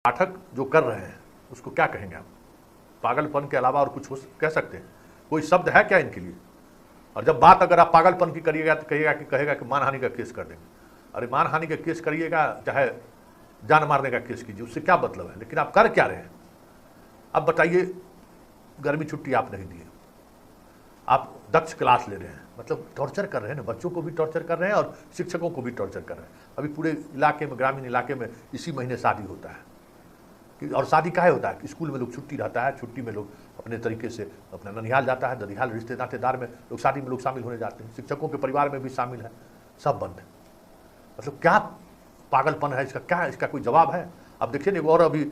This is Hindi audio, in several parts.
पाठक जो कर रहे हैं उसको क्या कहेंगे आप? पागलपन के अलावा और कुछ हो कह सकते हैं? कोई शब्द है क्या इनके लिए? और जब बात अगर आप पागलपन की करिएगा तो कहेगा कि मानहानि का केस कर देंगे। अरे मानहानि का केस करिएगा, चाहे जान मारने का केस कीजिए, उससे क्या मतलब है? लेकिन आप कर क्या रहे हैं? अब बताइए, गर्मी छुट्टी आप नहीं दिए, आप दक्ष क्लास ले रहे हैं, मतलब टॉर्चर कर रहे हैं ना, बच्चों को भी टॉर्चर कर रहे हैं और शिक्षकों को भी टॉर्चर कर रहे हैं। अभी पूरे इलाके में, ग्रामीण इलाके में इसी महीने शादी होता है और शादी काहे होता है कि स्कूल में लोग छुट्टी रहता है, छुट्टी में लोग अपने तरीके से अपना ननिहाल जाता है, ननिहाल रिश्ते नातेदार में लोग शादी में लोग शामिल होने जाते हैं, शिक्षकों के परिवार में भी शामिल है, सब बंद है। मतलब क्या पागलपन है इसका? क्या इसका कोई जवाब है? अब देखिए ना, और अभी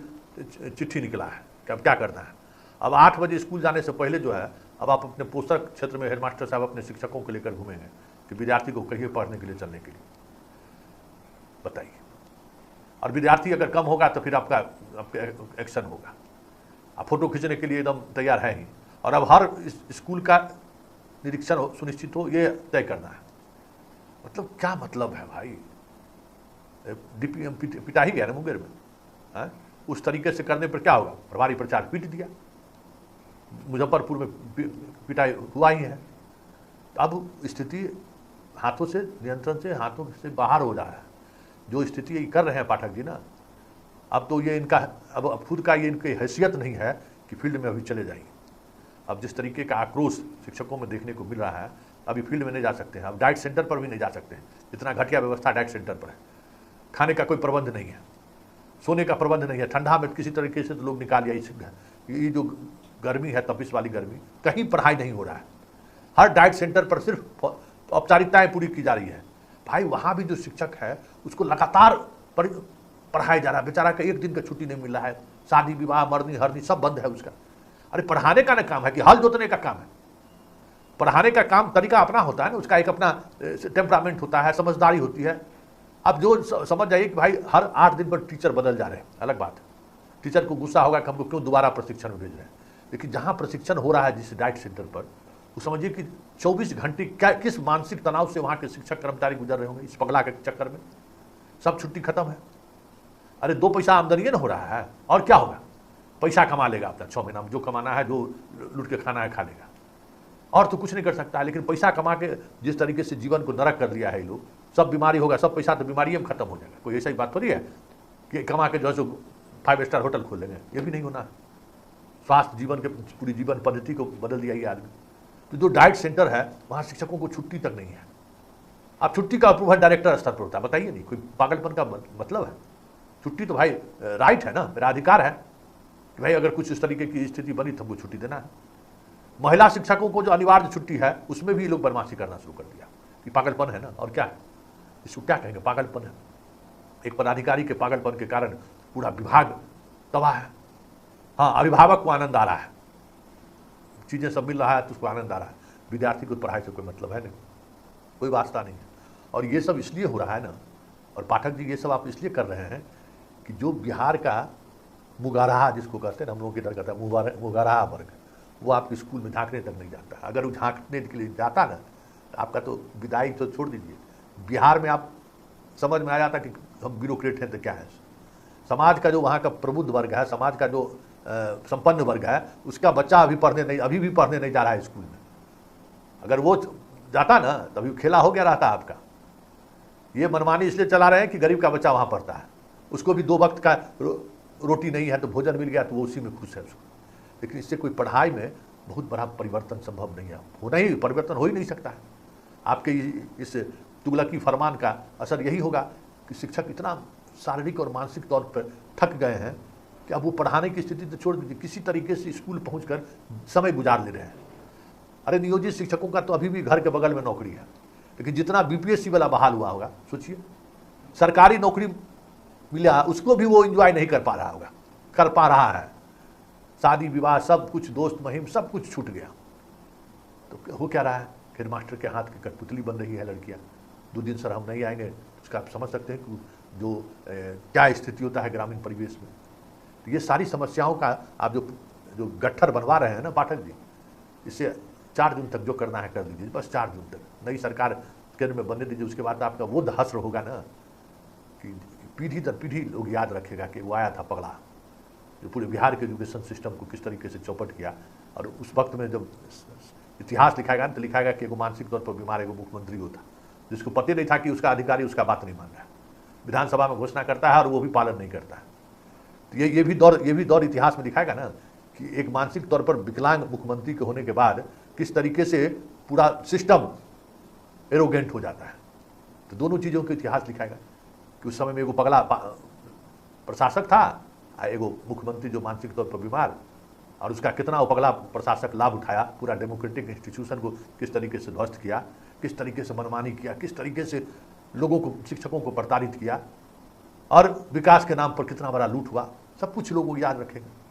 चिट्ठी निकला है कि अब क्या करना है। अब 8 बजे स्कूल जाने से पहले जो है, अब आप अपने पोस्टर क्षेत्र में हेडमास्टर साहब अपने शिक्षकों को लेकर घूमेंगे कि विद्यार्थी को कहिए पढ़ने के लिए, चलने के लिए। बताइए, और विद्यार्थी अगर कम होगा तो फिर आपका एक्शन होगा। आप फोटो खींचने के लिए एकदम तैयार है ही, और अब हर स्कूल का निरीक्षण सुनिश्चित हो, ये तय करना है। मतलब क्या मतलब है भाई? डीपीएम पिटा ही गया ना मुंगेर में है? उस तरीके से करने पर क्या होगा? प्रभारी प्रचार पीट दिया, मुजफ्फरपुर में पिटाई हुआ ही है। अब स्थिति हाथों से, नियंत्रण से, हाथों से बाहर हो रहा है। जो स्थिति ये कर रहे हैं पाठक जी ना, अब तो ये इनका, अब खुद का ये इनकी हैसियत नहीं है कि फील्ड में अभी चले जाइए। अब जिस तरीके का आक्रोश शिक्षकों में देखने को मिल रहा है, अभी फील्ड में नहीं जा सकते हैं, अब डाइट सेंटर पर भी नहीं जा सकते हैं। इतना घटिया व्यवस्था डाइट सेंटर पर है, खाने का कोई प्रबंध नहीं है, सोने का प्रबंध नहीं है, ठंडा में किसी तरीके से तो लोग निकाल लिया। ये जो गर्मी है, तपिश वाली गर्मी, कहीं पढ़ाई नहीं हो रहा है। हर डाइट सेंटर पर सिर्फ औपचारिकताएं पूरी की जा रही है। भाई वहाँ भी जो शिक्षक है उसको लगातार पढ़ाया जा रहा है, बेचारा का एक दिन का छुट्टी नहीं मिल रहा है, शादी विवाह मरनी हरनी सब बंद है उसका। अरे पढ़ाने का ना काम है कि हल जोतने का काम है? पढ़ाने का काम तरीका अपना होता है ना, उसका एक अपना टेम्परामेंट होता है, समझदारी होती है। अब जो समझ जाइए कि भाई हर 8 दिन पर टीचर बदल जा रहे हैं, अलग बात है, टीचर को गुस्सा होगा कि हमको क्यों दोबारा प्रशिक्षण में भेज रहे हैं। लेकिन जहाँ प्रशिक्षण हो रहा है जिस डाइट सेंटर पर, वो समझिए कि 24 घंटे क्या किस मानसिक तनाव से वहाँ के शिक्षक कर्मचारी गुजर रहे होंगे इस पगला के चक्कर में। सब छुट्टी खत्म है। अरे 2 पैसा आमदनी ना हो रहा है, और क्या होगा? पैसा कमा लेगा अपना 6 महीना में, जो कमाना है, जो लूट के खाना है खा लेगा, और तो कुछ नहीं कर सकता है। लेकिन पैसा कमा के जिस तरीके से जीवन को नरक कर दिया है ये लोग, सब बीमारी होगा, सब पैसा तो बीमारी में खत्म हो जाएगा। कोई ऐसा ही बात थोड़ी है कि कमा के जो है 5 स्टार होटल खोल लेंगे, ये भी नहीं होना। स्वास्थ्य जीवन के पूरी जीवन पद्धति को बदल दिया ये आदमी। तो जो डाइट सेंटर है वहाँ शिक्षकों को छुट्टी तक नहीं है। अब छुट्टी का अप्रूवल डायरेक्टर स्तर पर होता है। बताइए नहीं, कोई पागलपन का मतलब है? छुट्टी तो भाई राइट है ना, मेरा अधिकार है कि भाई अगर कुछ इस तरीके की स्थिति बनी तो हमको छुट्टी देना है। महिला शिक्षकों को जो अनिवार्य छुट्टी है उसमें भी लोग बदमाशी करना शुरू कर दिया। ये पागलपन है ना, और क्या है? इसको क्या कहेंगे? पागलपन है। एक पदाधिकारी के पागलपन के कारण पूरा विभाग तबाह है। हाँ, अभिभावक को आनंद आ रहा है, चीज़ें सब मिल रहा है तो उसको आनंद आ रहा है। विद्यार्थी को पढ़ाई से कोई मतलब है नहीं, कोई वास्ता नहीं है। और ये सब इसलिए हो रहा है ना, और पाठक जी ये सब आप इसलिए कर रहे हैं कि जो बिहार का मुगाराहा जिसको कहते हैं, हम लोगों की तरह कहते हैं मुगाराहा वर्ग, वो आपके स्कूल में झांकने तक नहीं जाता है। अगर वो झांकने के लिए जाता ना तो आपका तो विदाई तो छोड़ दीजिए, बिहार में आप समझ में आ जाता कि हम ब्यूरोक्रेट हैं तो क्या है। समाज का जो वहाँ का प्रबुद्ध वर्ग है, समाज का जो संपन्न वर्ग है, उसका बच्चा अभी भी पढ़ने नहीं जा रहा है स्कूल में। अगर वो जाता ना तभी खेला हो गया रहता आपका। ये मनमानी इसलिए चला रहे हैं कि गरीब का बच्चा वहाँ पढ़ता है, उसको भी 2 वक्त का रोटी नहीं है तो भोजन मिल गया तो वो उसी में खुश है उसको। लेकिन इससे कोई पढ़ाई में बहुत बड़ा परिवर्तन संभव नहीं है, होना ही परिवर्तन हो ही नहीं सकता है। आपके इस तुगलकी फरमान का असर यही होगा कि शिक्षक इतना शारीरिक और मानसिक तौर पर थक गए हैं कि अब वो पढ़ाने की स्थिति तो छोड़ दीजिए, किसी तरीके से स्कूल पहुंचकर समय गुजार ले रहे हैं। अरे नियोजित शिक्षकों का तो अभी भी घर के बगल में नौकरी है, लेकिन जितना बीपीएससी वाला बहाल हुआ होगा, सोचिए सरकारी नौकरी मिला उसको भी वो एंजॉय नहीं कर पा रहा है। शादी विवाह सब कुछ, दोस्त महिम सब कुछ छूट गया। तो हो क्या रहा है? हेडमास्टर के हाथ की कठपुतली बन रही है लड़कियां। 2 दिन सर हम नहीं आएंगे, उसका आप समझ सकते हैं कि जो क्या स्थिति होता है ग्रामीण परिवेश में। तो ये सारी समस्याओं का आप जो गट्ठर बनवा रहे हैं ना पाठक जी, इससे 4 जून तक जो करना है कर दीजिए, बस 4 जून तक नई सरकार केंद्र में बनने दीजिए। उसके बाद आपका वो हश्र होगा ना कि पीढ़ी दर पीढ़ी लोग याद रखेगा कि वो आया था पगला, जो पूरे बिहार के एजुकेशन सिस्टम को किस तरीके से चौपट किया। और उस वक्त में जब इतिहास लिखाएगा तो लिखाएगा कि एगो मानसिक तौर पर बीमार एगो मुख्यमंत्री होता, जिसको पता नहीं था कि उसका अधिकारी उसका बात नहीं मान रहा है, विधानसभा में घोषणा करता है और वो भी पालन नहीं करता है। तो ये भी दौर इतिहास में दिखाएगा ना कि एक मानसिक तौर पर विकलांग मुख्यमंत्री के होने के बाद किस तरीके से पूरा सिस्टम एरोगेंट हो जाता है। तो दोनों चीज़ों का इतिहास लिखाएगा कि उस समय में एगो पगला प्रशासक था, एगो मुख्यमंत्री जो मानसिक तौर पर बीमार, और उसका कितना वो पगला प्रशासक लाभ उठाया, पूरा डेमोक्रेटिक इंस्टीट्यूशन को किस तरीके से ध्वस्त किया, किस तरीके से मनमानी किया, किस तरीके से लोगों को, शिक्षकों को प्रताड़ित किया, और विकास के नाम पर कितना बड़ा लूट हुआ, सब कुछ लोग याद रखेंगे।